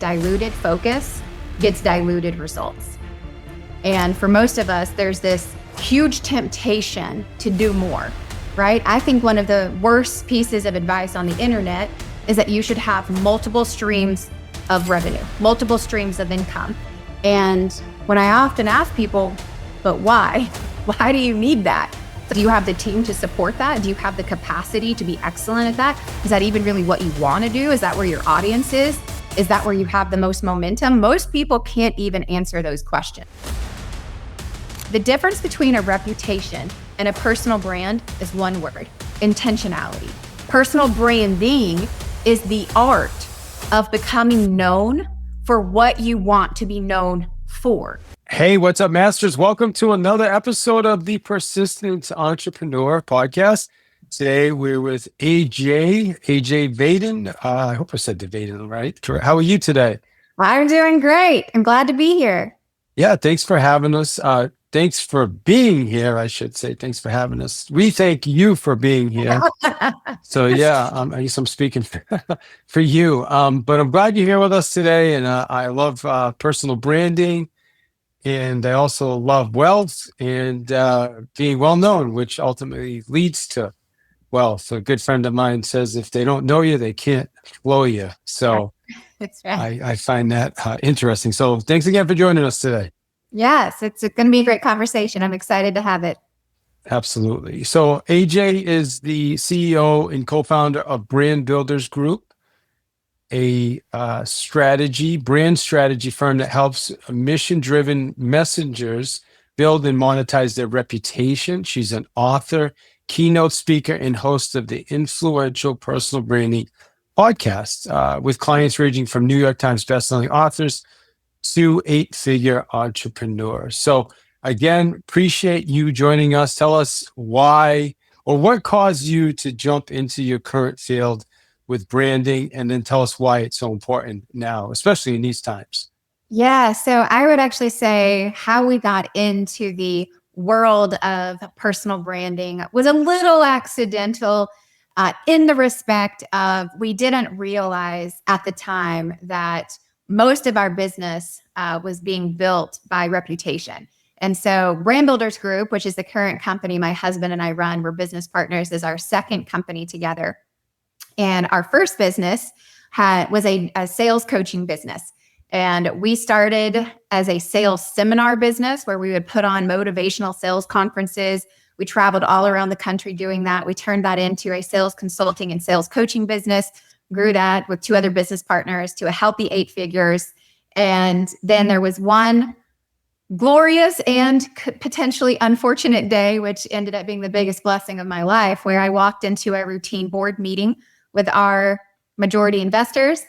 diluted focus gets diluted results. And for most of us, there's this huge temptation to do more, right? I think one of the worst pieces of advice on the internet is that you should have multiple streams of revenue, multiple streams of income. And when I often ask people, but why? Why do you need that? Do you have the team to support that? Do you have the capacity to be excellent at that? Is that even really what you want to do? Is that where your audience is? Is that where you have the most momentum? Most people can't even answer those questions. The difference between a reputation and a personal brand is one word: intentionality. Personal branding is the art of becoming known for what you want to be known for. Hey, what's up, Masters? Welcome to another episode of the Persistent Entrepreneur Podcast. Today, we're with AJ Vaden. I hope I said the Vaden right. How are you today? I'm doing great. I'm glad to be here. Yeah, thanks for having us. Thanks for being here, I should say. Thanks for having us. We thank you for being here. So yeah, I guess I'm speaking for you. But I'm glad you're here with us today. And I love personal branding. And I also love wealth and being well known, which ultimately leads to wealth. A good friend of mine says, if they don't know you, they can't flow you. So That's right. I find that interesting. So thanks again for joining us today. Yes, it's going to be a great conversation. I'm excited to have it. Absolutely. So AJ is the CEO and co-founder of Brand Builders Group, a brand strategy firm that helps mission-driven messengers build and monetize their reputation. She's an author, keynote speaker, and host of the influential personal branding podcast with clients ranging from New York Times bestselling authors to 8-figure entrepreneurs. So again, appreciate you joining us. Tell us why or what caused you to jump into your current field with branding, and then tell us why it's so important now, especially in these times. Yeah, so I would actually say how we got into the world of personal branding was a little accidental in the respect of we didn't realize at the time that most of our business was being built by reputation. And so Brand Builders Group, which is the current company my husband and I run, we're business partners, is our second company together. And our first business was a sales coaching business. And we started as a sales seminar business where we would put on motivational sales conferences. We traveled all around the country doing that. We turned that into a sales consulting and sales coaching business, grew that with 2 other business partners to a healthy 8 figures. And then there was one glorious and potentially unfortunate day, which ended up being the biggest blessing of my life, where I walked into a routine board meeting with our majority investors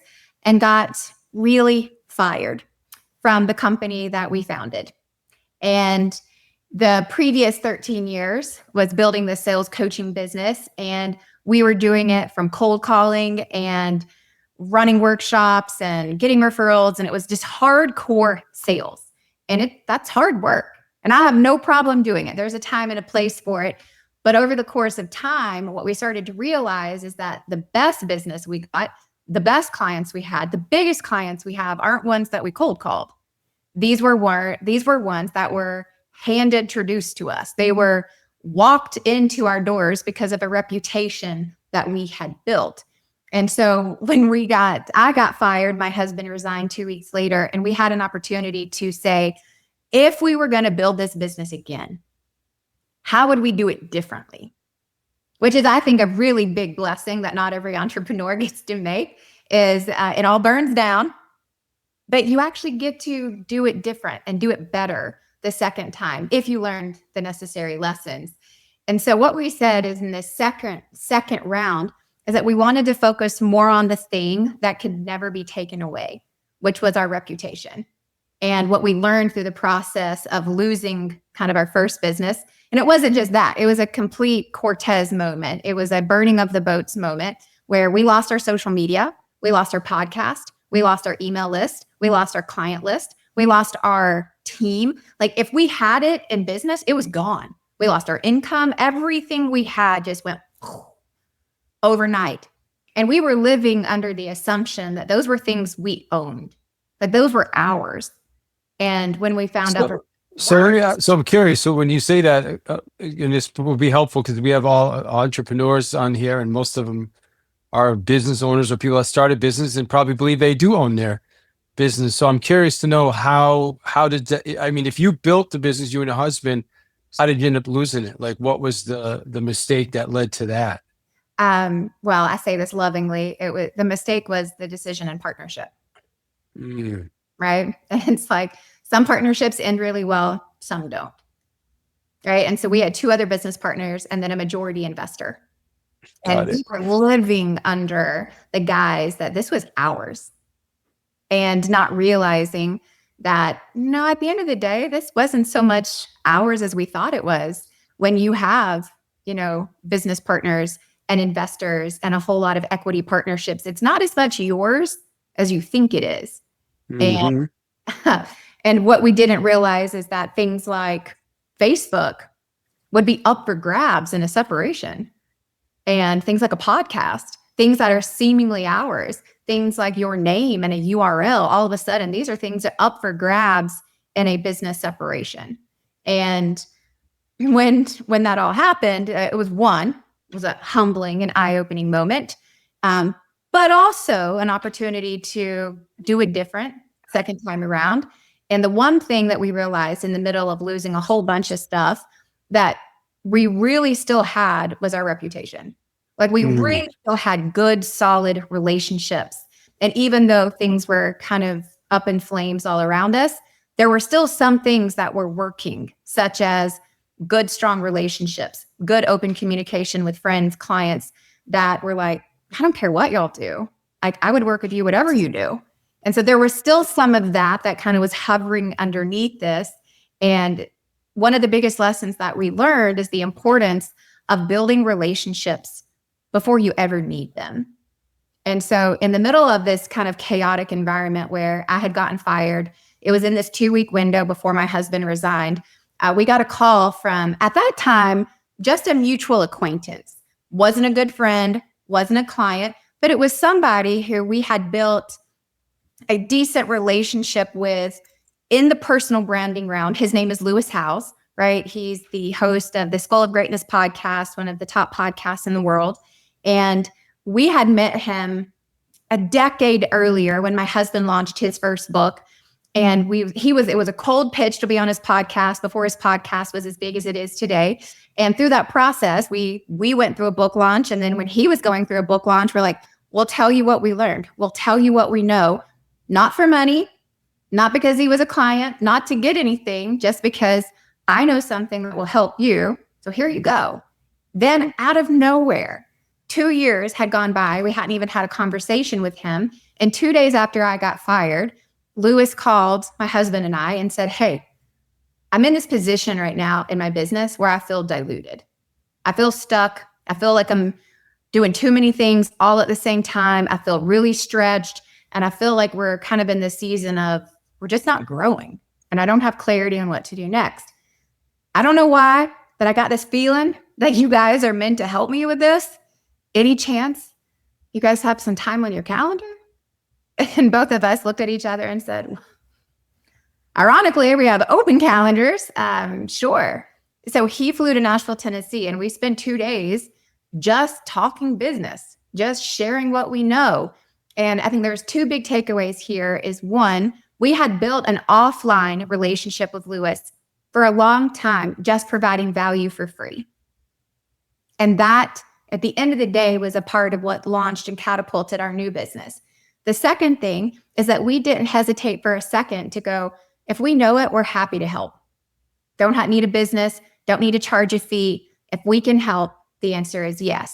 and got really fired from the company that we founded. And the previous 13 years was building the sales coaching business, and we were doing it from cold calling and running workshops and getting referrals, and it was just hardcore sales. And that's hard work. And I have no problem doing it. There's a time and a place for it. But over the course of time, what we started to realize is that the best business we got, the best clients we had, the biggest clients we have aren't ones that we cold called. These were ones that were hand introduced to us. They were walked into our doors because of a reputation that we had built. And so when I got fired, my husband resigned 2 weeks later, and we had an opportunity to say, if we were going to build this business again, how would we do it differently? Which is, I think, a really big blessing that not every entrepreneur gets to make, is it all burns down, but you actually get to do it different and do it better the second time if you learned the necessary lessons. And so what we said is in this second round is that we wanted to focus more on the thing that could never be taken away, which was our reputation. And what we learned through the process of losing kind of our first business. And it wasn't just that, it was a complete Cortez moment. It was a burning of the boats moment where we lost our social media, we lost our podcast, we lost our email list, we lost our client list, we lost our team. Like if we had it in business, it was gone. We lost our income. Everything we had just went overnight. And we were living under the assumption that those were things we owned. Like those were hours. And when we found out, So I'm curious. So when you say that, and this will be helpful because we have all entrepreneurs on here, and most of them are business owners or people that started business and probably believe they do own their business. So I'm curious to know how did that, I mean, if you built the business, you and your husband, how did you end up losing it? Like, what was the mistake that led to that? well, I say this lovingly. The mistake was the decision and partnership, right? And it's like some partnerships end really well, some don't, right? And so we had 2 other business partners and then a majority investor. And we were living under the guise that this was ours and not realizing that, no, at the end of the day, this wasn't so much ours as we thought it was. When you have, business partners and investors and a whole lot of equity partnerships, it's not as much yours as you think it is. And, and what we didn't realize is that things like Facebook would be up for grabs in a separation. And things like a podcast, things that are seemingly ours, things like your name and a URL, all of a sudden, these are things that are up for grabs in a business separation. And when that all happened, it was a humbling and eye-opening moment, but also an opportunity to do it different second time around. And the one thing that we realized in the middle of losing a whole bunch of stuff that we really still had was our reputation. Like we really still had good, solid relationships. And even though things were kind of up in flames all around us, there were still some things that were working, such as good, strong relationships, good open communication with friends, clients that were like, I don't care what y'all do. I would work with you, whatever you do. And so there was still some of that kind of was hovering underneath this. And one of the biggest lessons that we learned is the importance of building relationships before you ever need them. And so in the middle of this kind of chaotic environment where I had gotten fired, it was in this 2-week window before my husband resigned. We got a call from, at that time, just a mutual acquaintance. Wasn't a good friend, wasn't a client, but it was somebody who we had built a decent relationship with in the personal branding round. His name is Lewis Howes, right? He's the host of the School of Greatness podcast, one of the top podcasts in the world. And we had met him a decade earlier when my husband launched his first book. And it was a cold pitch to be on his podcast before his podcast was as big as it is today. And through that process, we went through a book launch. And then when he was going through a book launch, we're like, we'll tell you what we learned. We'll tell you what we know, not for money, not because he was a client, not to get anything, just because I know something that will help you. So here you go. Then out of nowhere, 2 years had gone by. We hadn't even had a conversation with him. And 2 days after I got fired, Lewis called my husband and I and said, hey, I'm in this position right now in my business where I feel diluted. I feel stuck. I feel like I'm doing too many things all at the same time. I feel really stretched. And I feel like we're kind of in this season of we're just not growing. And I don't have clarity on what to do next. I don't know why, but I got this feeling that you guys are meant to help me with this. Any chance you guys have some time on your calendar? And both of us looked at each other and said, ironically, we have open calendars. Sure. So he flew to Nashville, Tennessee, and we spent 2 days just talking business, just sharing what we know. And I think there's 2 big takeaways here is one, we had built an offline relationship with Lewis for a long time, just providing value for free. And that, at the end of the day, was a part of what launched and catapulted our new business. The second thing is that we didn't hesitate for a second to go, if we know it, we're happy to help. Don't need a business, don't need to charge a fee. If we can help, the answer is yes.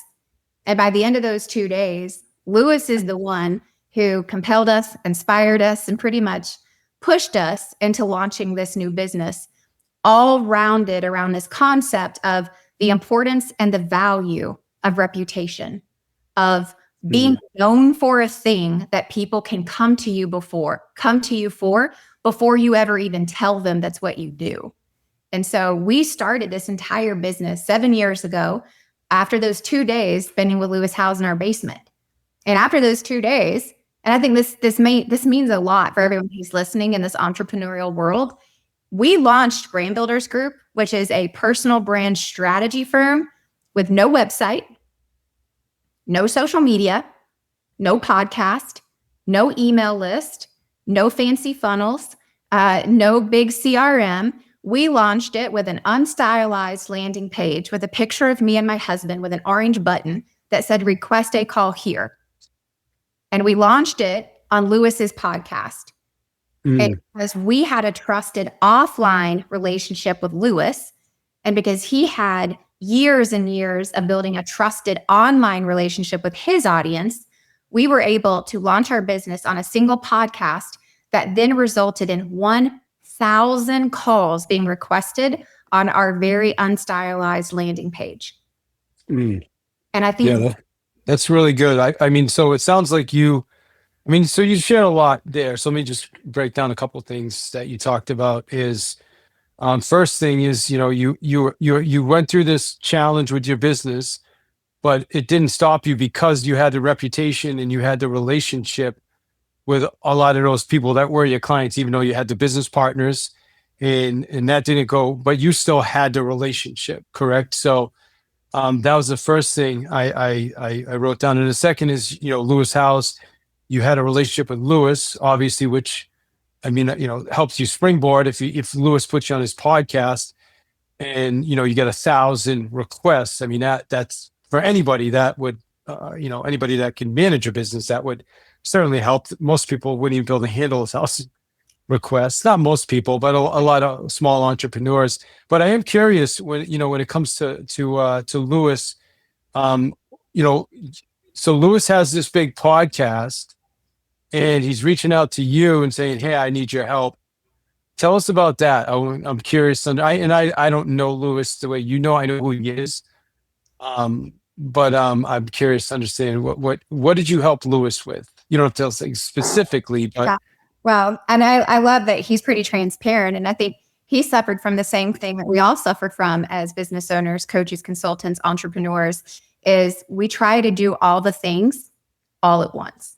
And by the end of those 2 days, Lewis is the one who compelled us, inspired us, and pretty much pushed us into launching this new business, all rounded around this concept of the importance and the value of reputation, of being known for a thing that people can come to you for before you ever even tell them that's what you do. And so we started this entire business 7 years ago after those 2 days spending with Lewis Howes in our basement. And after those 2 days, and I think this means a lot for everyone who's listening in this entrepreneurial world. We launched Brand Builders Group, which is a personal brand strategy firm with no website, no social media, no podcast, no email list, no fancy funnels, no big CRM. We launched it with an unstylized landing page with a picture of me and my husband with an orange button that said request a call here. And we launched it on Lewis's podcast. Because we had a trusted offline relationship with Lewis, and because he had years and years of building a trusted online relationship with his audience, we were able to launch our business on a single podcast that then resulted in 1,000 calls being requested on our very unstylized landing page. And I think that's really good. I mean, so it sounds like so you shared a lot there. So let me just break down a couple of things that you talked about. Is first thing is, you went through this challenge with your business, but it didn't stop you because you had the reputation and you had the relationship with a lot of those people that were your clients, even though you had the business partners, and that didn't go, but you still had the relationship, correct? So that was the first thing I wrote down. And the second is, Lewis House. You had a relationship with Lewis, obviously, which helps you springboard. If Lewis puts you on his podcast, and you get 1,000 requests, I mean that's for anybody that would, anybody that can manage a business, that would certainly help. Most people wouldn't even be able to handle 1,000 requests. Not most people, but a lot of small entrepreneurs. But I am curious when it comes to Lewis, so Lewis has this big podcast, and he's reaching out to you and saying, "Hey, I need your help." Tell us about that. I'm curious, and I don't know Lewis the way I know who he is, but I'm curious to understand what did you help Lewis with? You don't have to tell us things specifically, but yeah. Well, and I love that he's pretty transparent, and I think he suffered from the same thing that we all suffered from as business owners, coaches, consultants, entrepreneurs. Is we try to do all the things all at once.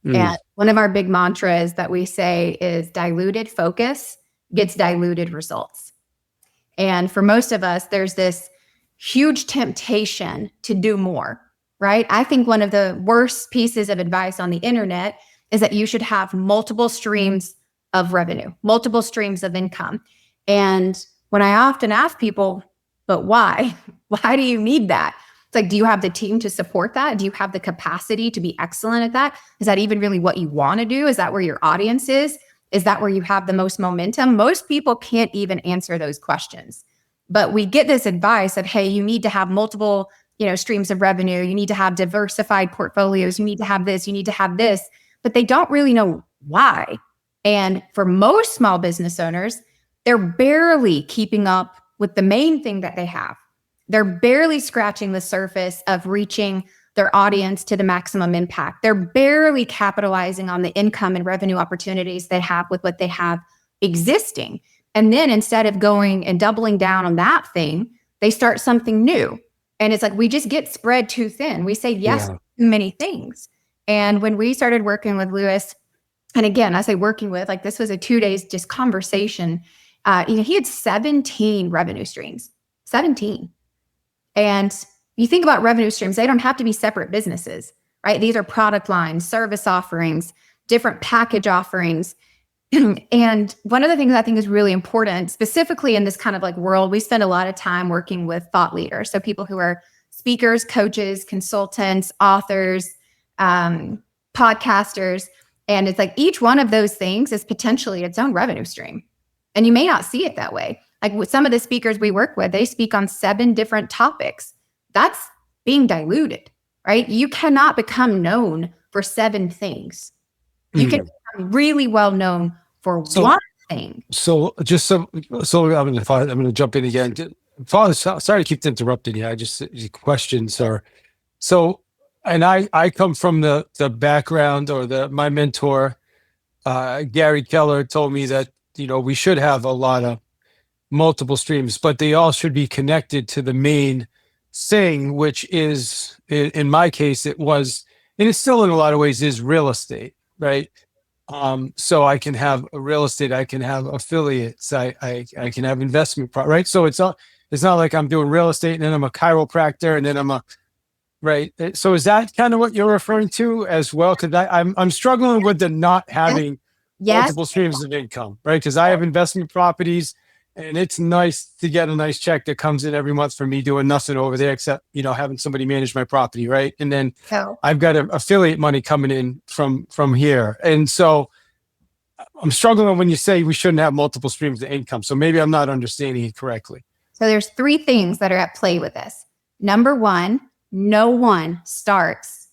And one of our big mantras that we say is diluted focus gets diluted results. And for most of us, there's this huge temptation to do more, right? I think one of the worst pieces of advice on the internet is that you should have multiple streams of revenue, multiple streams of income. And when I often ask people, but why? Why do you need that? It's like, do you have the team to support that? Do you have the capacity to be excellent at that? Is that even really what you want to do? Is that where your audience is? Is that where you have the most momentum? Most people can't even answer those questions. But we get this advice of, hey, you need to have multiple, streams of revenue. You need to have diversified portfolios. You need to have this. You need to have this. But they don't really know why. And for most small business owners, they're barely keeping up with the main thing that they have. They're barely scratching the surface of reaching their audience to the maximum impact. They're barely capitalizing on the income and revenue opportunities they have with what they have existing. And then instead of going and doubling down on that thing, they start something new. And it's like, we just get spread too thin. We say yes to too many things. And when we started working with Lewis, and again, I say working with, like this was a 2 days just conversation. He had 17 revenue streams, 17. And you think about revenue streams, they don't have to be separate businesses, right? These are product lines, service offerings, different package offerings. And one of the things I think is really important, specifically in this kind of like world, we spend a lot of time working with thought leaders. So people who are speakers, coaches, consultants, authors, podcasters. And it's like each one of those things is potentially its own revenue stream. And you may not see it that way. Like with some of the speakers we work with, they speak on 7 different topics. That's being diluted, right? You cannot become known for 7 things. You can become really well known for one thing. So I'm going to jump in again. Father, sorry to keep interrupting you. I just questions are so, and I come from the background or my mentor, Gary Keller told me that, we should have a lot of multiple streams, but they all should be connected to the main thing, which is, in my case, it was and it still in a lot of ways is real estate, right? So I can have a real estate, I can have affiliates, I can have investment, right? So it's not like I'm doing real estate and then I'm a chiropractor and then I'm a, right. So is that kind of what you're referring to as well? Because I'm struggling with the not having Yes. multiple streams of income, right? Because I have investment properties, and it's nice to get a nice check that comes in every month for me doing nothing over there except, having somebody manage my property, right? And then So I've got affiliate money coming in from here. And so I'm struggling when you say we shouldn't have multiple streams of income. So maybe I'm not understanding it correctly. So there's three things that are at play with this. Number one, no one starts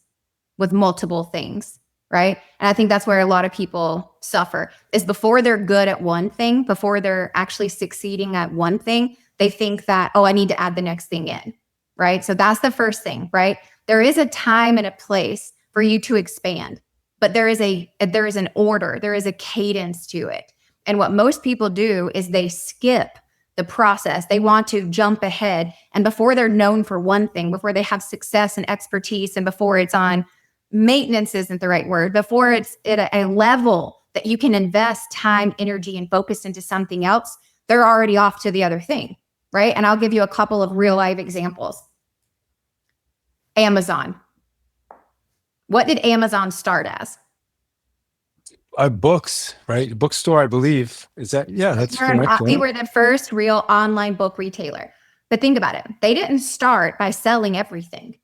with multiple things, right? And I think that's where a lot of people suffer is before they're good at one thing, before they're actually succeeding at one thing, they think that, oh, I need to add the next thing in, right? So that's the first thing, right? There is a time and a place for you to expand, but there is an order, there is a cadence to it. And what most people do is they skip the process. They want to jump ahead. And before they're known for one thing, before they have success and expertise, and before it's on maintenance isn't the right word, before it's at a level that you can invest time, energy, and focus into something else, they're already off to the other thing, right? And I'll give you a couple of real life examples. Amazon. What did Amazon start as? Books, right? Bookstore, I believe. Is that? Yeah, that's correct. We were the first real online book retailer. But think about it. They didn't start by selling everything.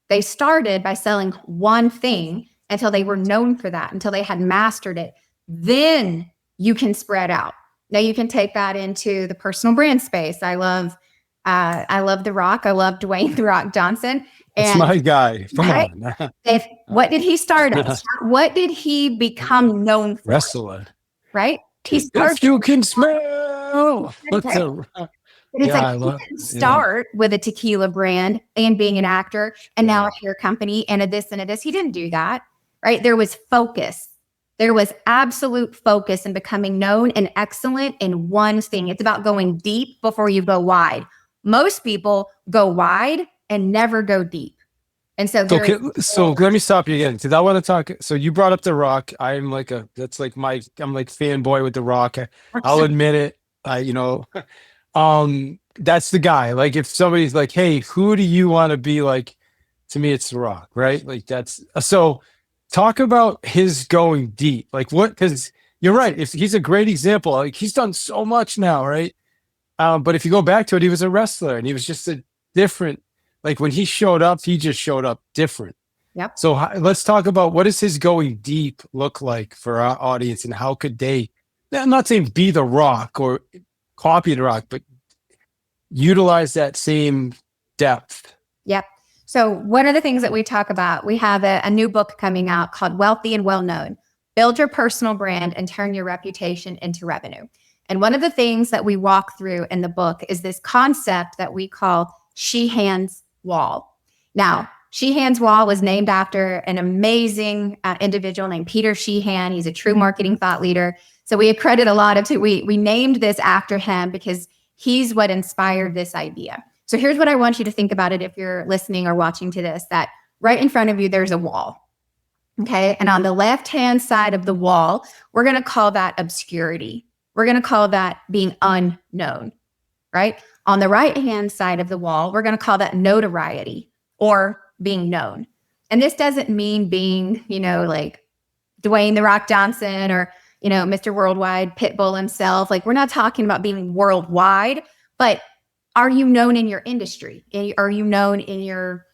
They started by selling one thing until they were known for that, until they had mastered it. Then you can spread out. Now you can take that into the personal brand space. I love The Rock. I love Dwayne "The Rock" Johnson. That's my guy. Come on. What did he start as? What did he become known for? Wrestler. Right? He started. If you can smell. He didn't start with a tequila brand and being an actor and now a hair company and a this and a this. He didn't do that, right? There was focus. There was absolute focus in becoming known and excellent in one thing. It's about going deep before you go wide. Most people go wide and never go deep. And so let me stop you again because I want to talk. So you brought up The Rock. I'm like I'm like fanboy with The Rock. I'll admit it. That's the guy. Like if somebody's like, hey, who do you want to be like? To me, it's The Rock, right? Like that's so talk about his going deep. Like what? Because you're right. If he's a great example, like he's done so much now, right? But if you go back to it, he was a wrestler and he was just a different, like when he showed up, he just showed up different. Yep. So let's talk about what does his going deep look like for our audience and how could they, I'm not saying be The Rock or copy The Rock, but utilize that same depth. Yep. So one of the things that we talk about, we have a new book coming out called Wealthy and Well Known. Build your personal brand and turn your reputation into revenue. And one of the things that we walk through in the book is this concept that we call Sheehan's Wall. Now, Sheehan's Wall was named after an amazing individual named Peter Sheehan. He's a true marketing thought leader. So we accredit a lot of we named this after him because he's what inspired this idea. So here's what I want you to think about it if you're listening or watching to this, that right in front of you, there's a wall. Okay. And on the left-hand side of the wall, we're going to call that obscurity. We're going to call that being unknown, right? On the right-hand side of the wall, we're going to call that notoriety or being known. And this doesn't mean being, like Dwayne "The Rock" Johnson or, Mr. Worldwide, Pitbull himself. Like we're not talking about being worldwide, but are you known in your industry? Are you known in your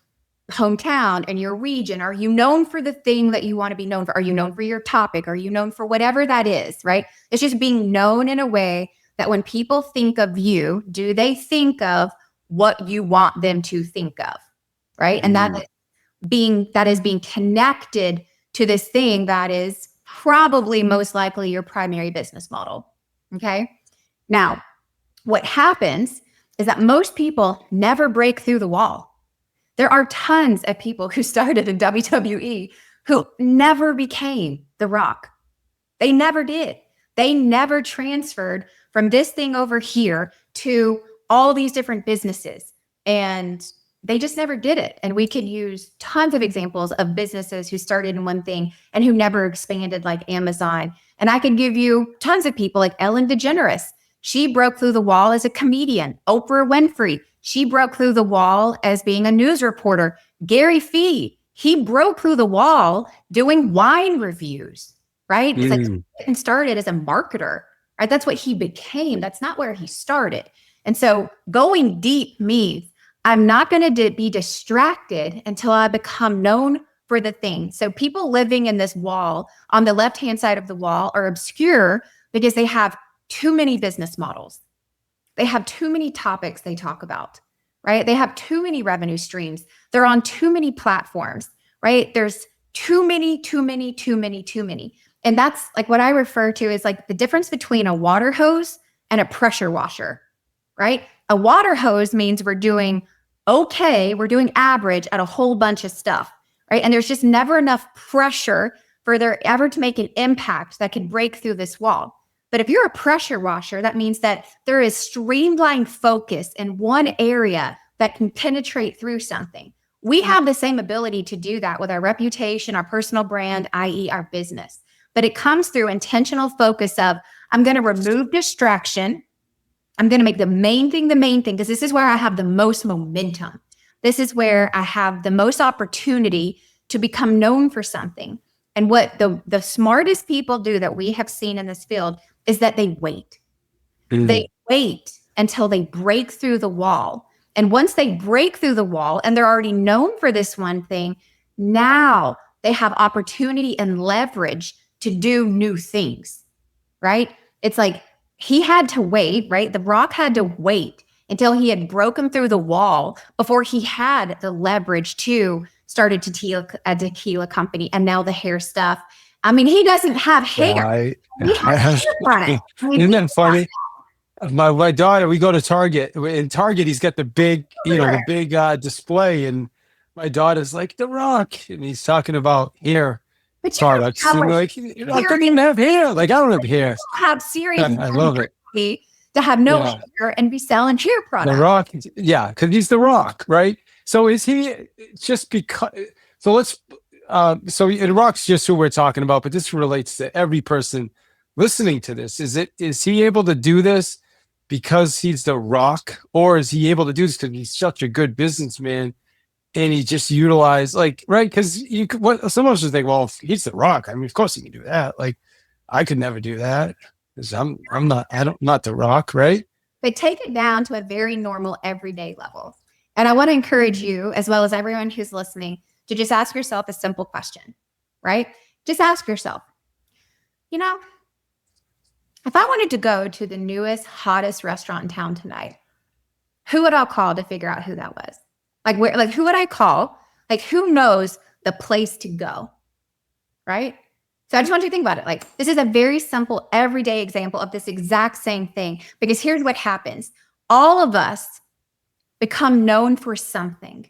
hometown, in your region? Are you known for the thing that you want to be known for? Are you known for your topic? Are you known for whatever that is, right? It's just being known in a way that when people think of you, do they think of what you want them to think of, right? And that is being connected to this thing that is probably most likely your primary business model, okay? Now, what happens is that most people never break through the wall. There are tons of people who started in WWE who never became The Rock. They never did. They never transferred from this thing over here to all these different businesses and they just never did it. And we could use tons of examples of businesses who started in one thing and who never expanded, like Amazon. And I could give you tons of people like Ellen DeGeneres. She broke through the wall as a comedian. Oprah Winfrey, she broke through the wall as being a news reporter. Gary Fee, he broke through the wall doing wine reviews, right? It's like he started as a marketer, right? That's what he became. That's not where he started. And so going deep means I'm not going to be distracted until I become known for the thing. So people living in this wall on the left-hand side of the wall are obscure because they have too many business models. They have too many topics they talk about, right? They have too many revenue streams. They're on too many platforms, right? There's too many. And that's like what I refer to as like the difference between a water hose and a pressure washer, right? A water hose means we're doing okay, we're doing average at a whole bunch of stuff, right? And there's just never enough pressure for there ever to make an impact that could break through this wall. But if you're a pressure washer, that means that there is streamlined focus in one area that can penetrate through something. We have the same ability to do that with our reputation, our personal brand, i.e. our business. But it comes through intentional focus of, I'm going to remove distraction. I'm going to make the main thing, because this is where I have the most momentum. This is where I have the most opportunity to become known for something. And what the smartest people do that we have seen in this field is that they wait. They wait until they break through the wall. And once they break through the wall and they're already known for this one thing, now they have opportunity and leverage to do new things, right? It's like he had to wait, right? The Rock had to wait until he had broken through the wall before he had the leverage to start a tequila company and now the hair stuff. I mean, he doesn't have hair. He has hair on it. Isn't that funny? My daughter, we go to Target. In Target, he's got the big, the big display, and my daughter's like, The Rock, and he's talking about hair products. And we're like, you don't even have hair. Like, I don't have hair. Have serious. I love it. To have no hair and be selling hair products. The Rock, because he's The Rock, right? So is he just because? So let's. So The Rock's just who we're talking about, but this relates to every person listening to this. Is he able to do this because he's The Rock, or is he able to do this because he's such a good businessman and he just utilized right? Because some of us would think, well, if he's The Rock, I mean, of course he can do that. Like, I could never do that because I'm not The Rock, right? But take it down to a very normal everyday level. And I want to encourage you, as well as everyone who's listening, to just ask yourself a simple question, right? Just ask yourself, if I wanted to go to the newest, hottest restaurant in town tonight, who would I call to figure out who that was? Who would I call? Like, who knows the place to go, right? So I just want you to think about it. Like, this is a very simple, everyday example of this exact same thing, because here's what happens. All of us become known for something,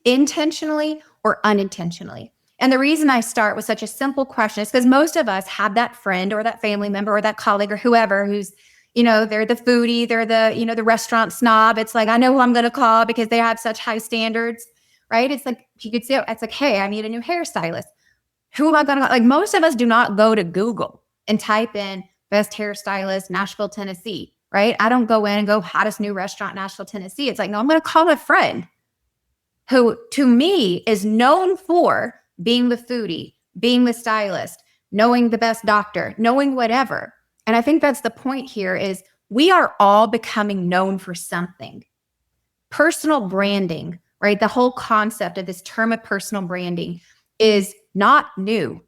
intentionally or unintentionally. And the reason I start with such a simple question is because most of us have that friend or that family member or that colleague or whoever who's, they're the foodie, they're the, the restaurant snob. It's like, I know who I'm going to call because they have such high standards, right? It's like, you could say, it's like, hey, I need a new hairstylist. Who am I going to call? Like, most of us do not go to Google and type in best hairstylist, Nashville, Tennessee, right? I don't go in and go hottest new restaurant, Nashville, Tennessee. It's like, no, I'm going to call a friend who to me is known for being the foodie, being the stylist, knowing the best doctor, knowing whatever. And I think that's the point here is we are all becoming known for something. Personal branding, right? The whole concept of this term of personal branding is not new.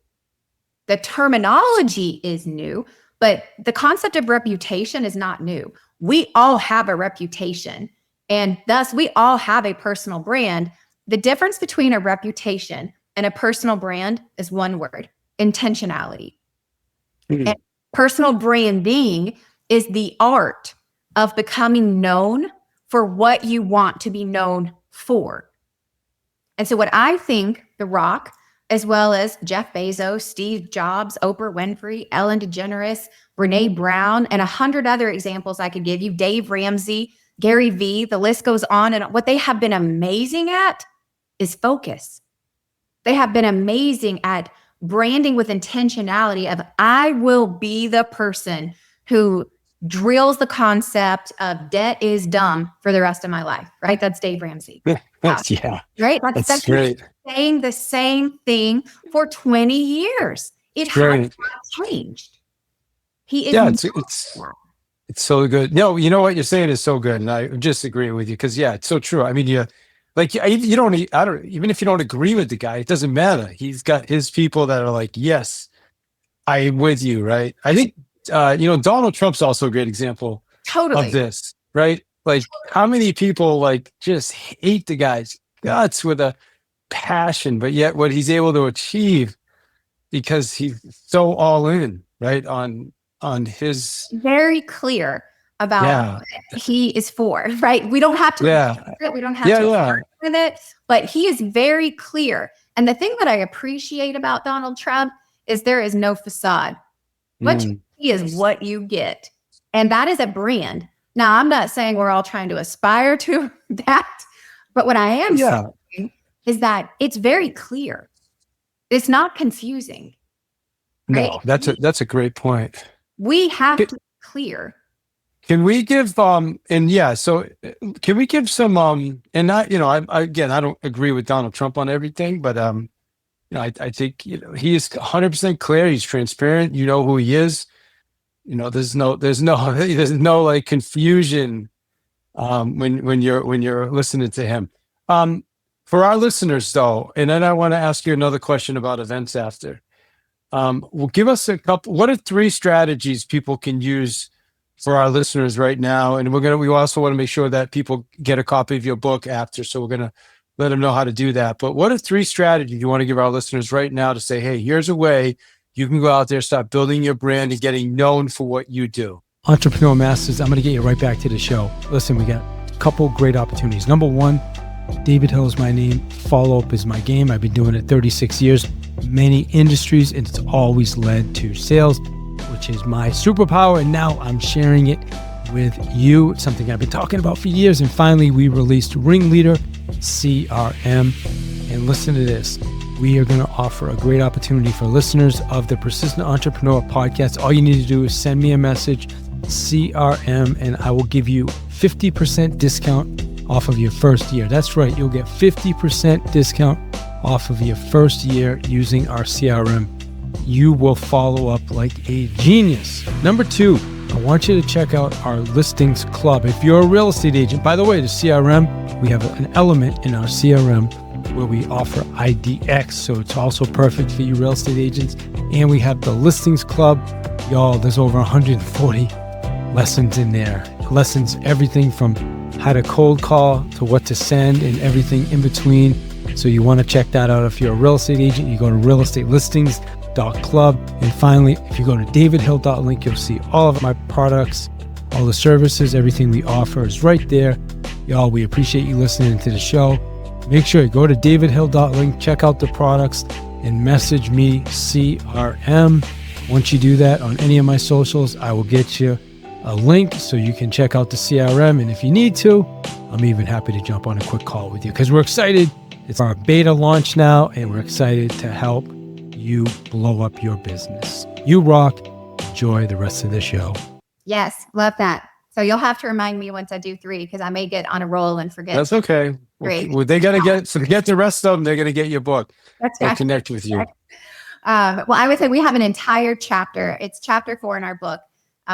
The terminology is new, but the concept of reputation is not new. We all have a reputation, and thus we all have a personal brand. The difference between a reputation and a personal brand is one word: intentionality. And personal branding is the art of becoming known for what you want to be known for. And so what I think The Rock, as well as Jeff Bezos, Steve Jobs, Oprah Winfrey, Ellen DeGeneres, Brene Brown, and 100 other examples I could give you, Dave Ramsey, Gary Vee, the list goes on. And what they have been amazing at is focus. They have been amazing at branding with intentionality of, I will be the person who drills the concept of debt is dumb for the rest of my life, right? That's Dave Ramsey. Yeah. Right? That's great. Saying the same thing for 20 years. It has not changed. He is. It's so good. No, you know what you're saying is so good, and I just agree with you because it's so true. I mean, you don't. I don't. Even if you don't agree with the guy, it doesn't matter. He's got his people that are like, yes, I'm with you, right? I think Donald Trump's also a great example of this, right? Like, how many people like just hate the guy's guts with a passion, but yet what he's able to achieve because he's so all in, right? On his very clear about what he is for, right? We don't have to we don't have to argue with it, but he is very clear. And the thing that I appreciate about Donald Trump is there is no facade. What you see is what you get. And that is a brand. Now, I'm not saying we're all trying to aspire to that, but what I am saying is that it's very clear. It's not confusing. Right? No, that's a great point. We have to be clear. Can we give so can we give some and not, I don't agree with Donald Trump on everything, but I think he is 100% clear, he's transparent, you know who he is. There's no like confusion when you're listening to him. For our listeners though, and then I want to ask you another question about events after. Well, give us a couple. What are 3 strategies people can use for our listeners right now? And we also want to make sure that people get a copy of your book after. So we're going to let them know how to do that. But what are 3 strategies you want to give our listeners right now to say, hey, here's a way you can go out there, start building your brand and getting known for what you do? Entrepreneur Masters, I'm going to get you right back to the show. Listen, we got a couple great opportunities. Number 1, David Hill is my name. Follow-up is my game. I've been doing it 36 years. Many industries, and it's always led to sales, which is my superpower. And now I'm sharing it with you. It's something I've been talking about for years. And finally, we released Ringleader CRM. And listen to this. We are going to offer a great opportunity for listeners of the Persistent Entrepreneur podcast. All you need to do is send me a message, CRM, and I will give you 50% discount off of your first year. That's right. You'll get 50% discount off of your first year using our CRM. You will follow up like a genius. Number 2, I want you to check out our listings club. If you're a real estate agent, by the way, the CRM, we have an element in our CRM where we offer IDX. So it's also perfect for you real estate agents. And we have the listings club. Y'all, there's over 140 lessons in there. Lessons, everything from how to cold call to what to send and everything in between. So you want to check that out. If you're a real estate agent, you go to realestatelistings.club. And finally, if you go to davidhill.link, you'll see all of my products, all the services, everything we offer is right there. Y'all, we appreciate you listening to the show. Make sure you go to davidhill.link, check out the products, and message me CRM. Once you do that on any of my socials, I will get you a link so you can check out the CRM. And if you need to, I'm even happy to jump on a quick call with you because we're excited. It's our beta launch now, and we're excited to help you blow up your business. You rock. Enjoy the rest of the show. Yes, love that. So you'll have to remind me once I do 3 because I may get on a roll and forget. That's okay. Great. Well, they got to get the rest of them. They're going to get your book. They'll connect with you. Well, I would say we have an entire chapter. It's chapter 4 in our book,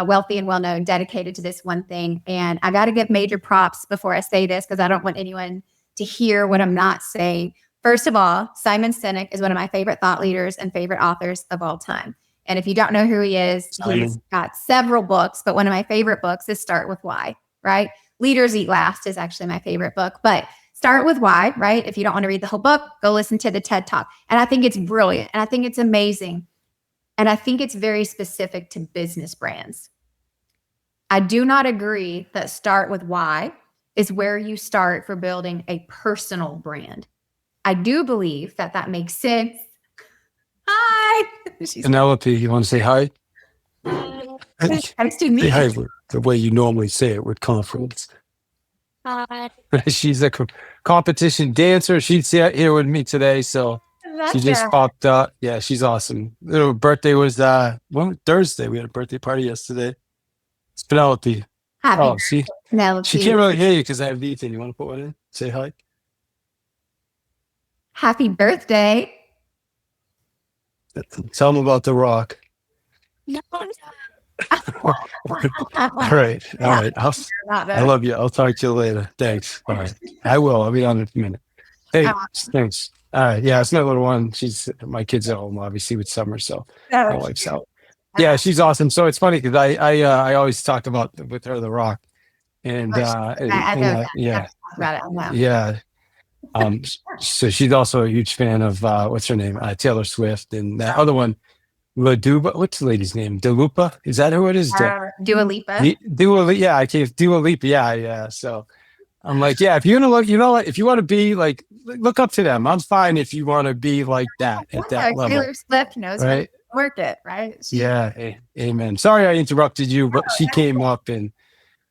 Wealthy and Well-Known, dedicated to this one thing. And I got to give major props before I say this because I don't want anyone to hear what I'm not saying. First of all, Simon Sinek is one of my favorite thought leaders and favorite authors of all time. And if you don't know who he is, he's got several books, but one of my favorite books is Start With Why, right? Leaders Eat Last is actually my favorite book, but Start With Why, right? If you don't want to read the whole book, go listen to the TED Talk. And I think it's brilliant. And I think it's amazing. And I think it's very specific to business brands. I do not agree that Start With Why is where you start for building a personal brand. I do believe that makes sense. Hi. Penelope, you want to say hi? I'm still me. Say hi the way you normally say it with confidence. She's a competition dancer. She's here with me today, so she just popped up. Yeah, she's awesome. Her birthday was Thursday. We had a birthday party yesterday. It's Penelope. Happy See, Penelope. she can't really hear you because I have Ethan. You want to put one in? Say hi. Happy birthday. Tell them about the rock. No. All right. I love you. I'll talk to you later. Thanks. All right. I will. I'll be on in a minute. Hey, thanks. All right. Yeah, it's my little one. My kid's at home, obviously, with summer, so my wife's out. Yeah, she's awesome. So it's funny because I always talk about with her the rock, and yeah. So she's also a huge fan of what's her name, Taylor Swift, and that other one. Laduba, what's the lady's name? Dalupa? Is that who it is? Dua Lipa. Dua Lipa. Yeah, I can't. Dua Lipa. Yeah. So I'm like, yeah, if you're gonna look, if you want to be like, look up to them. I'm fine if you want to be like that at that level. Taylor Swift knows right? Work it, right? Amen. Sorry I interrupted you, but she came up and.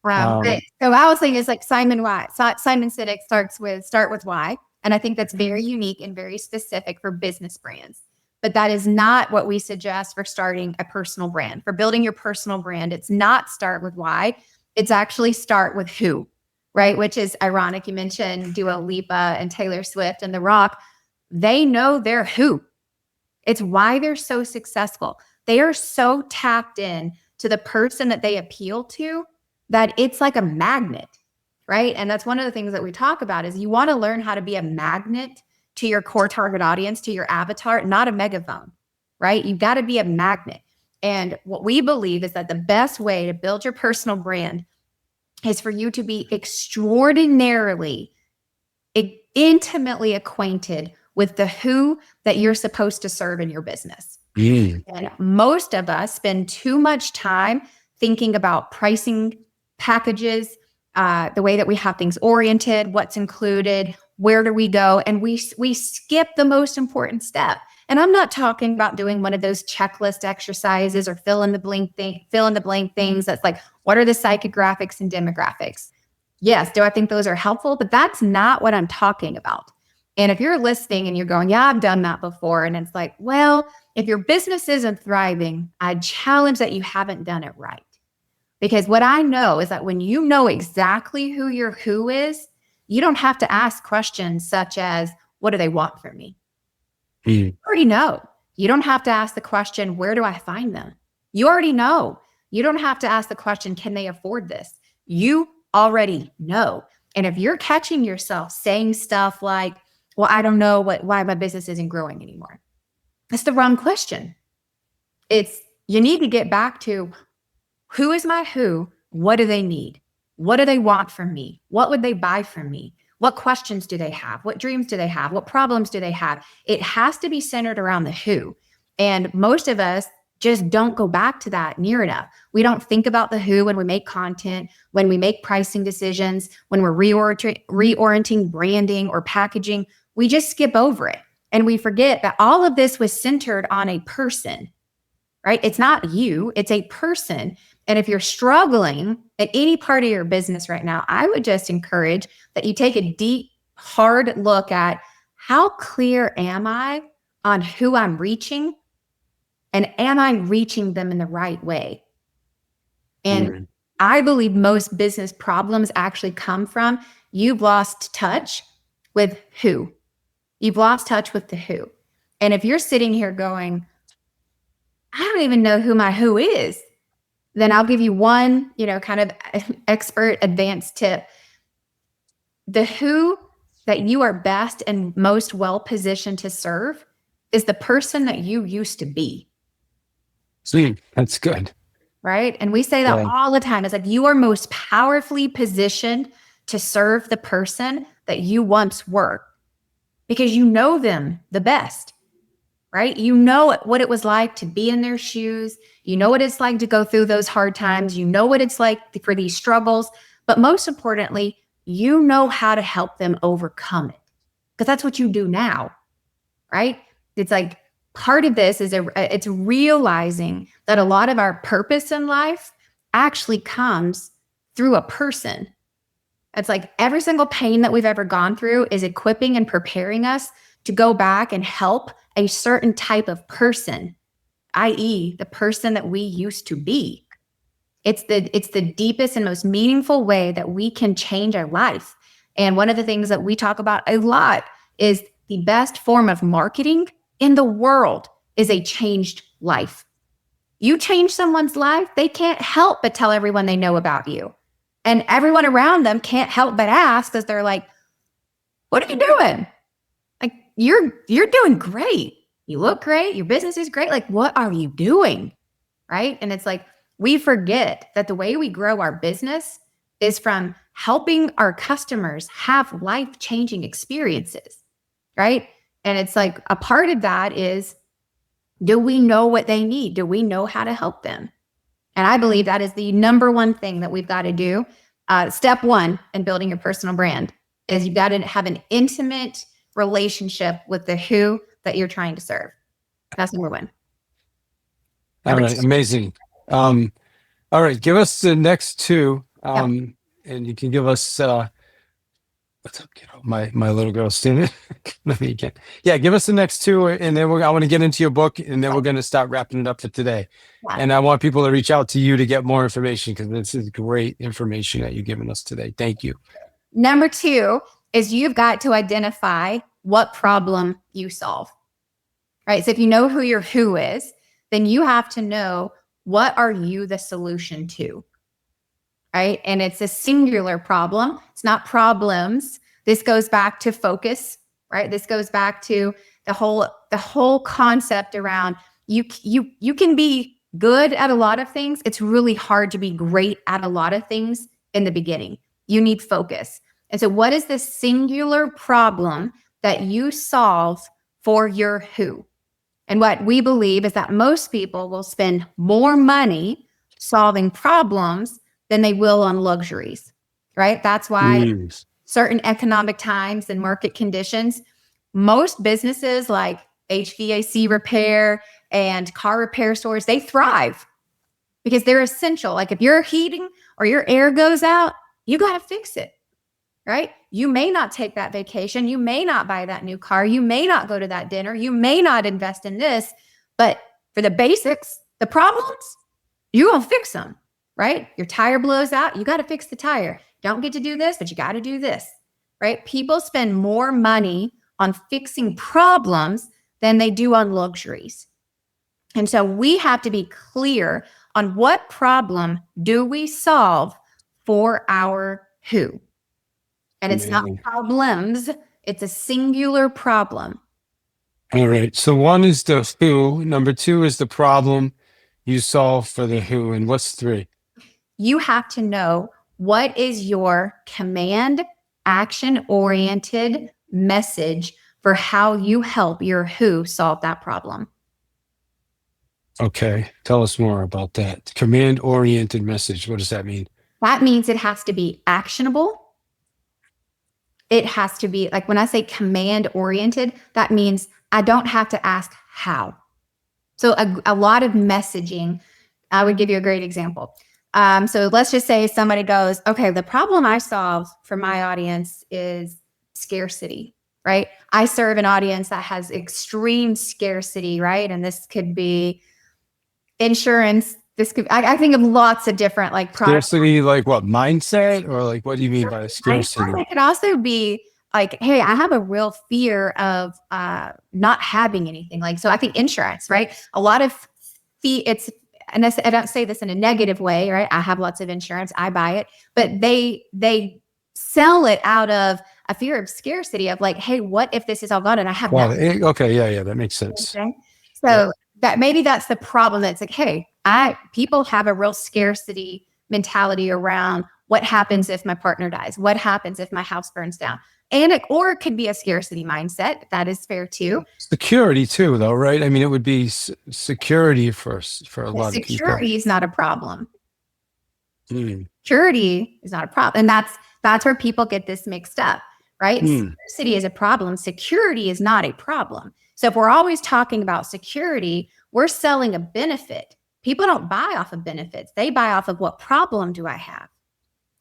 So I was thinking it's like Simon Sinek start with why, and I think that's very unique and very specific for business brands. But that is not what we suggest for starting a personal brand. For building your personal brand, it's not start with why. It's actually start with who, right? Which is ironic. You mentioned Dua Lipa and Taylor Swift and The Rock. They know their who. It's why they're so successful. They are so tapped in to the person that they appeal to that it's like a magnet, right? And that's one of the things that we talk about is you want to learn how to be a magnet to your core target audience, to your avatar, not a megaphone, right? You've got to be a magnet. And what we believe is that the best way to build your personal brand is for you to be extraordinarily, intimately acquainted with the who that you're supposed to serve in your business. And most of us spend too much time thinking about pricing packages, the way that we have things oriented, what's included, where do we go? And we skip the most important step. And I'm not talking about doing one of those checklist exercises or fill in the blank things. That's like, what are the psychographics and demographics? Yes, do I think those are helpful? But that's not what I'm talking about. And if you're listening and you're going, yeah, I've done that before. And it's like, well, if your business isn't thriving, I challenge that you haven't done it right. Because what I know is that when you know exactly who your who is, you don't have to ask questions such as, what do they want from me? You already know. You don't have to ask the question, where do I find them? You already know. You don't have to ask the question, can they afford this? You already know. And if you're catching yourself saying stuff like, well, I don't know why my business isn't growing anymore, that's the wrong question. You need to get back to, who is my who? What do they need? What do they want from me? What would they buy from me? What questions do they have? What dreams do they have? What problems do they have? It has to be centered around the who. And most of us just don't go back to that near enough. We don't think about the who when we make content, when we make pricing decisions, when we're reorienting branding or packaging. We just skip over it. And we forget that all of this was centered on a person, right? It's not you, it's a person. And if you're struggling at any part of your business right now, I would just encourage that you take a deep, hard look at, how clear am I on who I'm reaching? And am I reaching them in the right way? And I believe most business problems actually come from you've lost touch with who. You've lost touch with the who. And if you're sitting here going, I don't even know who my who is, then I'll give you one, kind of expert advanced tip. The who that you are best and most well positioned to serve is the person that you used to be. See, that's good. Right? And we say that all the time. It's like you are most powerfully positioned to serve the person that you once were because you know them the best. Right? You know what it was like to be in their shoes. You know what it's like to go through those hard times. You know what it's like for these struggles. But most importantly, you know how to help them overcome it because that's what you do now. Right? It's like part of this is it's realizing that a lot of our purpose in life actually comes through a person. It's like every single pain that we've ever gone through is equipping and preparing us to go back and help a certain type of person, i.e., the person that we used to be. It's the deepest and most meaningful way that we can change our life. And one of the things that we talk about a lot is the best form of marketing in the world is a changed life. You change someone's life, they can't help but tell everyone they know about you. And everyone around them can't help but ask because they're like, what are you doing? Like, you're doing great. You look great. Your business is great. Like, what are you doing? Right? And it's like, we forget that the way we grow our business is from helping our customers have life-changing experiences, right? And it's like a part of that is, do we know what they need? Do we know how to help them? And I believe that is the number one thing that we've got to do. Step one in building your personal brand is you've got to have an intimate relationship with the who that you're trying to serve. That's number one. All right, amazing. All right, give us the next two, and you can give us what's up, kiddo? My little girl standing. Let me again. Yeah, give us the next two, and then I want to get into your book, and then we're going to start wrapping it up for today. Yeah. And I want people to reach out to you to get more information because this is great information that you've given us today. Thank you. Number two is you've got to identify what problem you solve. Right. So if you know who your who is, then you have to know what are you the solution to. Right. And it's a singular problem. It's not problems. This goes back to focus. Right. This goes back to the whole concept around you can be good at a lot of things. It's really hard to be great at a lot of things in the beginning. You need focus. And so what is the singular problem that you solve for your who? And what we believe is that most people will spend more money solving problems than they will on luxuries, right? That's why certain economic times and market conditions, most businesses like HVAC repair and car repair stores, they thrive because they're essential. Like if your heating or your air goes out, you got to fix it, right? You may not take that vacation. You may not buy that new car. You may not go to that dinner. You may not invest in this, but for the basics, the problems, you're going to fix them, right? Your tire blows out. You got to fix the tire. Don't get to do this, but you got to do this, right? People spend more money on fixing problems than they do on luxuries. And so we have to be clear on what problem do we solve for our who. And it's not problems, it's a singular problem. All right. So one is the who. Number two is the problem you solve for the who. And what's three? You have to know what is your command, action-oriented message for how you help your who solve that problem. Okay. Tell us more about that. Command-oriented message. What does that mean? That means it has to be actionable. It has to be, like when I say command oriented, that means I don't have to ask how. So a lot of messaging, I would give you a great example. So let's just say somebody goes, okay, the problem I solve for my audience is scarcity, right? I serve an audience that has extreme scarcity, right? And this could be insurance. This could, I think of lots of different like products. Scarcity, like what, mindset, or like what do you mean by scarcity? It could also be like, hey, I have a real fear of not having anything. Like, so I think insurance, right? A lot of it's, and I don't say this in a negative way, right? I have lots of insurance, I buy it, but they sell it out of a fear of scarcity of like, hey, what if this is all gone and I have nothing? Okay, yeah, that makes sense. Okay. So that maybe that's the problem. That's like, hey, people have a real scarcity mentality around what happens if my partner dies? What happens if my house burns down? Or it could be a scarcity mindset. That is fair too. Security too, though, right? I mean, it would be security for a lot of people. Security is not a problem. Security is not a problem. And that's where people get this mixed up, right? Scarcity is a problem. Security is not a problem. So if we're always talking about security, we're selling a benefit. People don't buy off of benefits. They buy off of what problem do I have?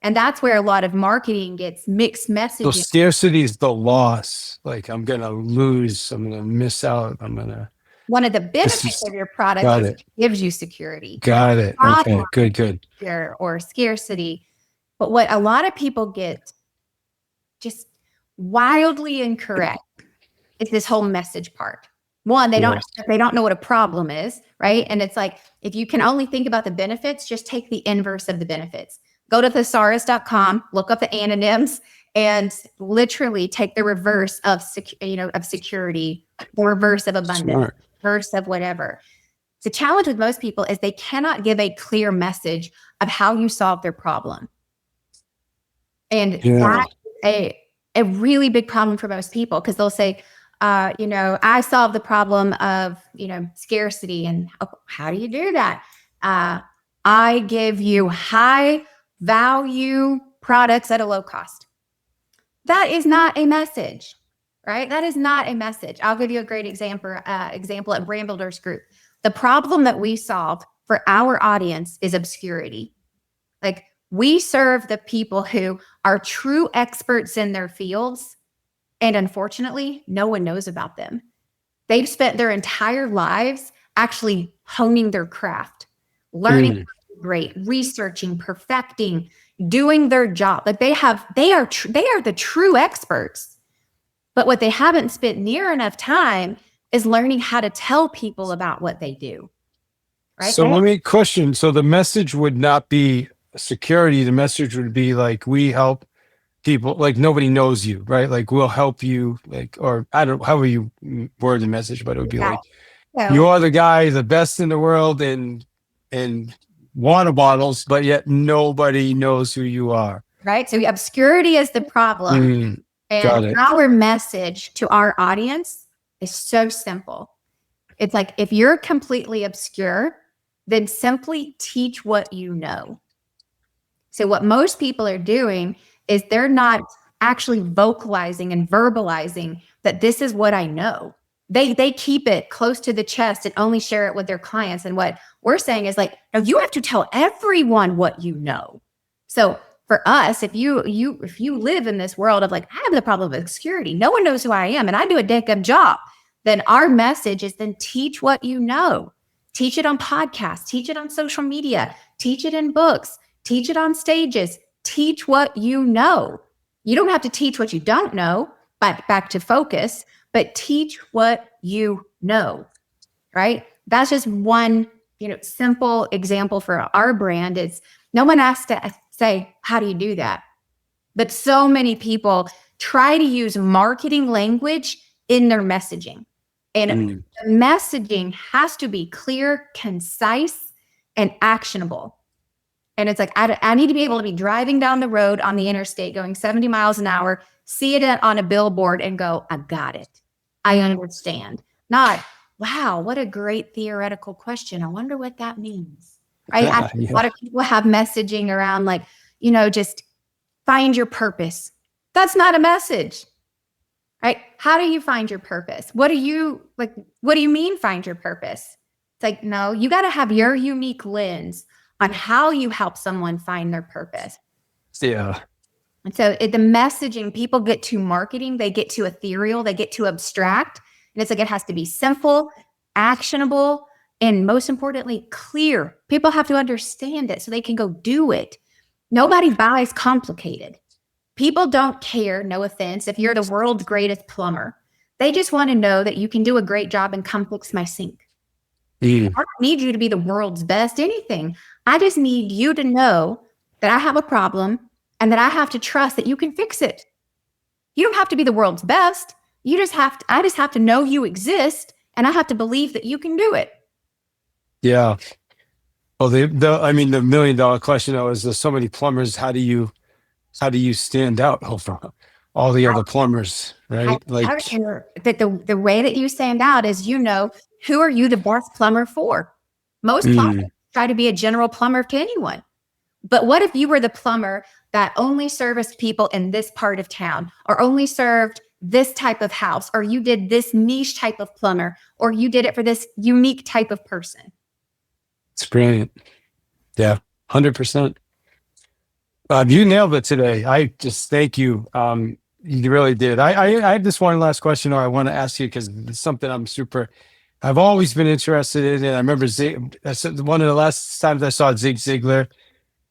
And that's where a lot of marketing gets mixed So messaging. scarcity is the loss. Like I'm gonna lose. I'm gonna miss out. One of the benefits of your product Got is it. it gives you security. Got it. Okay. Good. Or scarcity. But what a lot of people get just wildly incorrect is this whole message part. One, they don't know what a problem is, right? And it's like, if you can only think about the benefits, just take the inverse of the benefits. Go to thesaurus.com, look up the antonyms, and literally take the reverse of security, the reverse of abundance, reverse of whatever. The challenge with most people is they cannot give a clear message of how you solve their problem. And that's a really big problem for most people, because they'll say, I solve the problem of, scarcity. And how do you do that? I give you high value products at a low cost. That is not a message, right? That is not a message. I'll give you a great example at Brand Builders Group. The problem that we solve for our audience is obscurity. Like, we serve the people who are true experts in their fields, and unfortunately, no one knows about them. They've spent their entire lives actually honing their craft, learning great, researching, perfecting, doing their job. Like, they are the true experts. But what they haven't spent near enough time is learning how to tell people about what they do. Right? So let me question. So the message would not be security. The message would be like, we help people, like nobody knows you, right? Like we'll help you, like, or I don't know, however you word the message, but it would be like, you're the guy, the best in the world in water bottles, but yet nobody knows who you are. Right? So obscurity is the problem. And our message to our audience is so simple. It's like, if you're completely obscure, then simply teach what you know. So what most people are doing is they're not actually vocalizing and verbalizing that this is what I know. They keep it close to the chest and only share it with their clients. And what we're saying is like, no, you have to tell everyone what you know. So for us, if you live in this world of like, I have the problem of obscurity, no one knows who I am, and I do a damn job, then our message is then teach what you know. Teach it on podcasts, teach it on social media, teach it in books, teach it on stages, teach what you know. You don't have to teach what you don't know, but back to focus, but teach what you know, right? That's just one, simple example for our brand. Is no one has to say, how do you do that? But so many people try to use marketing language in their messaging. And the messaging has to be clear, concise, and actionable. And it's like, I need to be able to be driving down the road on the interstate going 70 miles an hour, see it on a billboard and go, I got it. I understand. Not, wow, what a great theoretical question. I wonder what that means. Right? A lot of people have messaging around like, just find your purpose. That's not a message. Right? How do you find your purpose? What do you mean find your purpose? It's like, no, you got to have your unique lens on how you help someone find their purpose. Yeah. And so the messaging, people get to marketing, they get to ethereal, they get to abstract. And it's like, it has to be simple, actionable, and most importantly, clear. People have to understand it so they can go do it. Nobody buys complicated. People don't care, no offense, if you're the world's greatest plumber. They just want to know that you can do a great job and come fix my sink. I don't need you to be the world's best anything. I just need you to know that I have a problem and that I have to trust that you can fix it. You don't have to be the world's best. I just have to know you exist, and I have to believe that you can do it. Yeah. Well, the $1 million question though is, there's so many plumbers. How do you stand out over all the other plumbers, right? The way that you stand out is, who are you the best plumber for? Most plumbers try to be a general plumber to anyone. But what if you were the plumber that only serviced people in this part of town, or only served this type of house, or you did this niche type of plumber, or you did it for this unique type of person? It's brilliant. Yeah, 100%. You nailed it today. I just thank you. You really did. I have this one last question I want to ask you because it's something I've always been interested in. And I remember one of the last times I saw Zig Ziglar,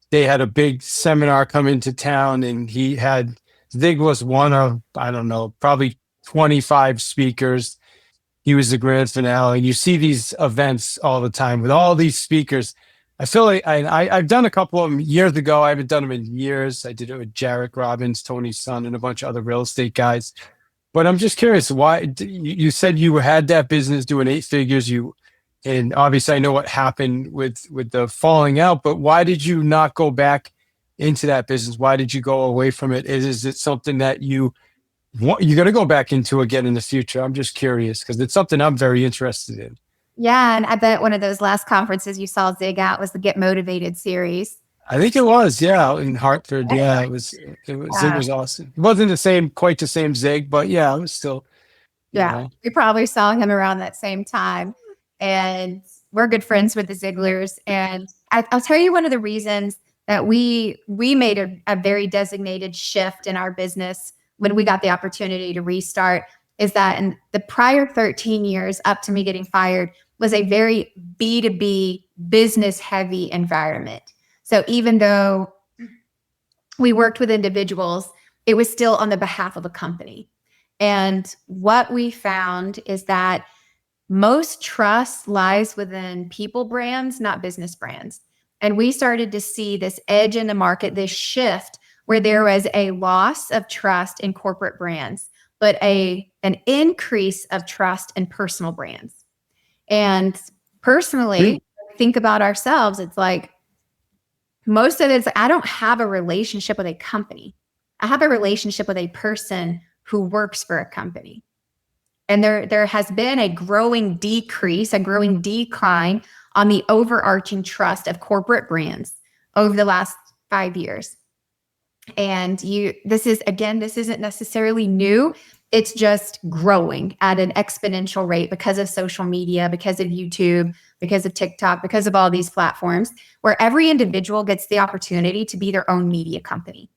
they had a big seminar come into town and Zig was one of, I don't know, probably 25 speakers. He was the grand finale. And you see these events all the time with all these speakers. I feel like I've done a couple of them years ago. I haven't done them in years. I did it with Jarek Robbins, Tony's son, and a bunch of other real estate guys. But I'm just curious, why you said you had that business doing 8 figures, and obviously I know what happened with the falling out, but why did you not go back into that business? Why did you go away from it? Is it something that you're going to go back into again in the future? I'm just curious because it's something I'm very interested in. Yeah, and I bet one of those last conferences you saw Zig at was the Get Motivated series. I think it was, yeah, in Hartford. Yeah, Zig was awesome. It wasn't quite the same Zig, but yeah, it was still, Yeah, we probably saw him around that same time. And we're good friends with the Ziglers. And I'll tell you one of the reasons that we made a very designated shift in our business when we got the opportunity to restart is that in the prior 13 years up to me getting fired was a very B2B business heavy environment. So even though we worked with individuals, it was still on the behalf of a company. And what we found is that most trust lies within people brands, not business brands. And we started to see this edge in the market, this shift where there was a loss of trust in corporate brands, but an increase of trust in personal brands. And personally, think about ourselves. It's like most of it's, I don't have a relationship with a company. I have a relationship with a person who works for a company. And there has been a growing decrease, a growing decline on the overarching trust of corporate brands over the last 5 years. And this isn't necessarily new. It's just growing at an exponential rate because of social media, because of YouTube, because of TikTok, because of all these platforms where every individual gets the opportunity to be their own media company.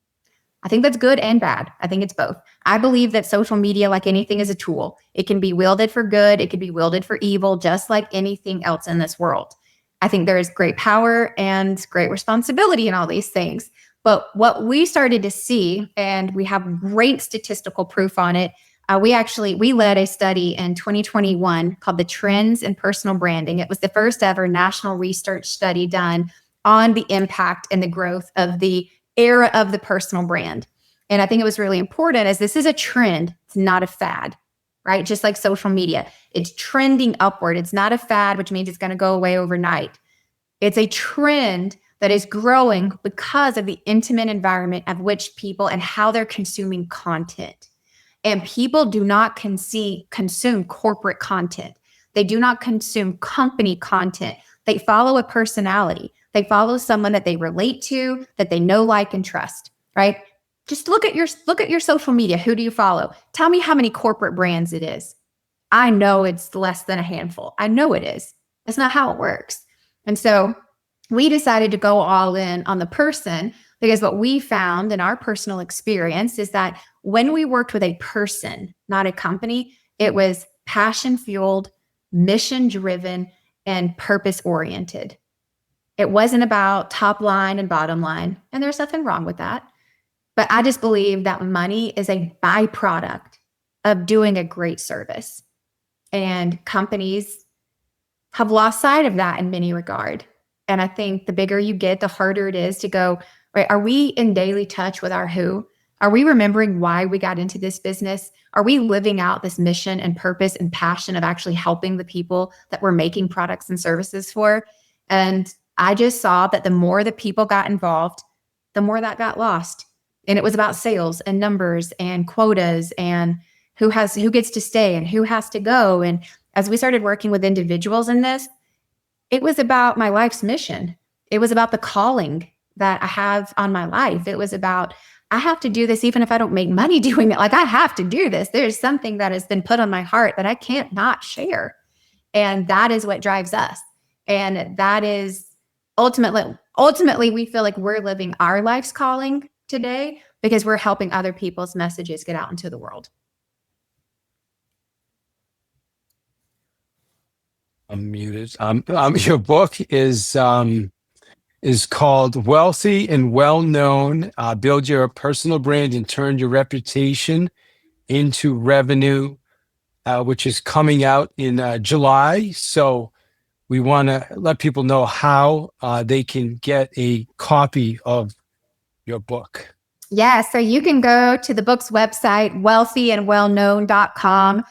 I think that's good and bad. I think it's both. I believe that social media, like anything, is a tool. It can be wielded for good. It can be wielded for evil, just like anything else in this world. I think there is great power and great responsibility in all these things. But what we started to see, and we have great statistical proof on it, we led a study in 2021 called the Trends in Personal Branding. It was the first ever national research study done on the impact and the growth of the era of the personal brand. And I think it was really important as this is a trend. It's not a fad, right? Just like social media, it's trending upward. It's not a fad, which means it's going to go away overnight. It's a trend that is growing because of the intimate environment of which people and how they're consuming content. And people do not consume corporate content. They do not consume company content. They follow a personality. They follow someone that they relate to, that they know, like, and trust, right? Just look at your social media. Who do you follow? Tell me how many corporate brands it is. I know it's less than a handful. I know it is. That's not how it works. And so we decided to go all in on the person because what we found in our personal experience is that when we worked with a person, not a company, it was passion-fueled, mission-driven, and purpose-oriented. It wasn't about top line and bottom line, and there's nothing wrong with that. But I just believe that money is a byproduct of doing a great service. And companies have lost sight of that in many regards. And I think the bigger you get, the harder it is to go, right? Are we in daily touch with our who? Are we remembering why we got into this business? Are we living out this mission and purpose and passion of actually helping the people that we're making products and services for? And I just saw that the more that people got involved, the more that got lost. And it was about sales and numbers and quotas and who gets to stay and who has to go. And as we started working with individuals in this, it was about my life's mission. It was about the calling that I have on my life. It was about, I have to do this even if I don't make money doing it. Like, I have to do this. There's something that has been put on my heart that I can't not share. And that is what drives us. And that is ultimately, we feel like we're living our life's calling today because we're helping other people's messages get out into the world. I'm muted. Your book is called Wealthy and Well-Known, Build Your Personal Brand and Turn Your Reputation into Revenue, which is coming out in July. So we want to let people know how they can get a copy of your book. Yeah, so you can go to the book's website, wealthyandwellknown.com.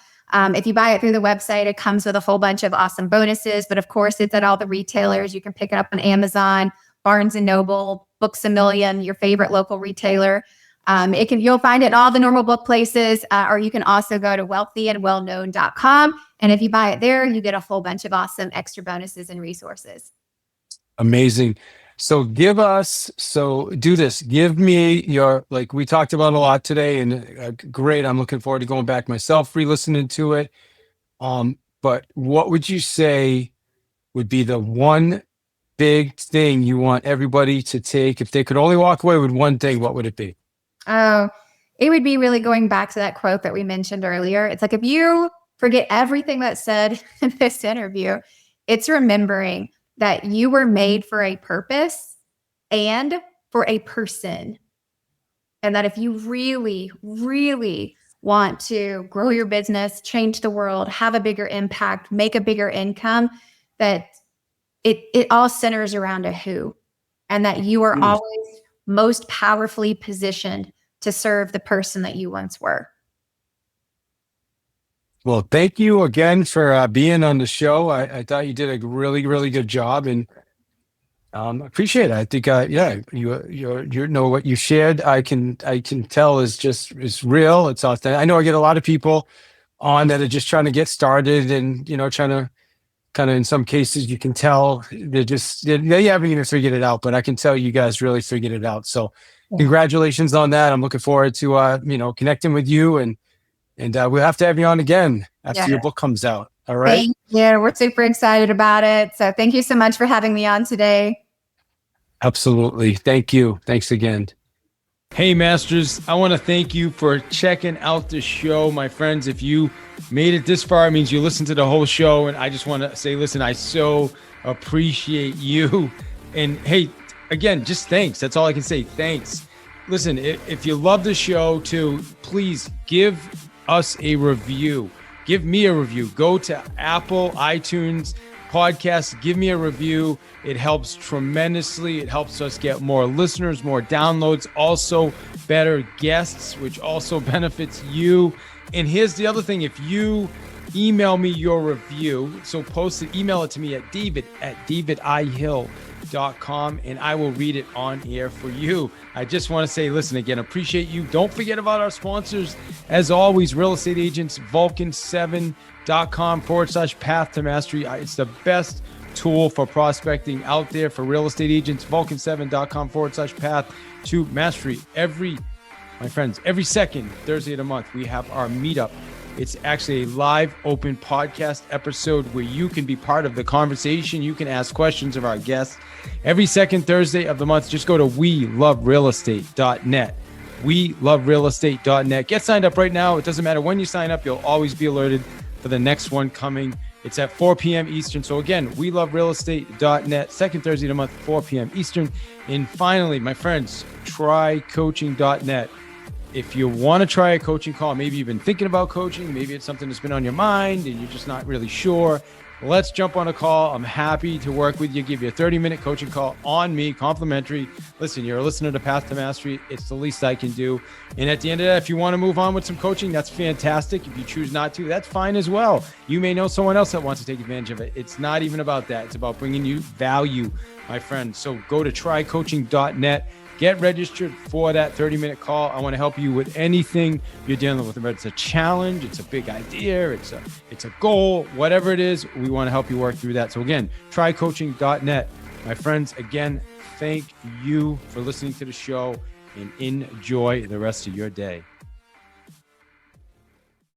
If you buy it through the website, it comes with a whole bunch of awesome bonuses. But of course, it's at all the retailers. You can pick it up on Amazon, Barnes & Noble, Books A Million, your favorite local retailer. You'll find it in all the normal book places, or you can also go to wealthyandwellknown.com. And if you buy it there, you get a whole bunch of awesome extra bonuses and resources. Amazing. So do this. Give me your, like we talked about a lot today, and great. I'm looking forward to going back myself, re-listening to it. But what would you say would be the one big thing you want everybody to take? If they could only walk away with one thing, what would it be? Oh, it would be really going back to that quote that we mentioned earlier. It's like, if you forget everything that's said in this interview, it's remembering that you were made for a purpose and for a person. And that if you really, really want to grow your business, change the world, have a bigger impact, make a bigger income, that it all centers around a who, and that you are always most powerfully positioned to serve the person that you once were. Well, thank you again for being on the show. I thought you did a really, really good job, and appreciate it. I think, you know what you shared. I can tell is real. It's authentic. I know I get a lot of people on that are just trying to get started, and trying to kind of, in some cases, you can tell they haven't even figured it out. But I can tell you guys really figured it out. So, congratulations on that. I'm looking forward to connecting with you, and we'll have to have you on again after your book comes out. All right. Thank you. We're super excited about it. So thank you so much for having me on today. Absolutely. Thank you. Thanks again. Hey, Masters, I want to thank you for checking out the show. My friends, if you made it this far, it means you listened to the whole show. And I just want to say, listen, I so appreciate you. And hey, again, just thanks. That's all I can say. Thanks. Listen, if you love the show too, please give us a review. Give me a review. Go to Apple, iTunes, podcasts. Give me a review. It helps tremendously. It helps us get more listeners, more downloads, also better guests, which also benefits you. And here's the other thing. If you email me your review, so email it to me at david@davidihill.com, and I will read it on air for you. I just want to say, listen, again, appreciate you. Don't forget about our sponsors. As always, real estate agents, vulcan7.com/path to mastery. It's the best tool for prospecting out there for real estate agents. vulcan7.com/path to mastery. My friends, every second Thursday of the month, we have our meetup. It's actually a live open podcast episode where you can be part of the conversation. You can ask questions of our guests. Every second Thursday of the month, just go to weloverealestate.net. weloverealestate.net. Get signed up right now. It doesn't matter when you sign up. You'll always be alerted for the next one coming. It's at 4 p.m. Eastern. So again, weloverealestate.net, second Thursday of the month, 4 p.m. Eastern. And finally, my friends, trycoaching.net. If you want to try a coaching call, maybe you've been thinking about coaching, maybe it's something that's been on your mind and you're just not really sure, let's jump on a call. I'm happy to work with you, give you a 30-minute coaching call on me, complimentary. Listen, you're a listener to Path to Mastery. It's the least I can do. And at the end of that, if you want to move on with some coaching, that's fantastic. If you choose not to, that's fine as well. You may know someone else that wants to take advantage of it. It's not even about that. It's about bringing you value, my friend. So go to trycoaching.net. Get registered for that 30-minute call. I want to help you with anything you're dealing with. Whether it's a challenge, it's a big idea, it's a goal, whatever it is, we want to help you work through that. So again, trycoaching.net. My friends, again, thank you for listening to the show and enjoy the rest of your day.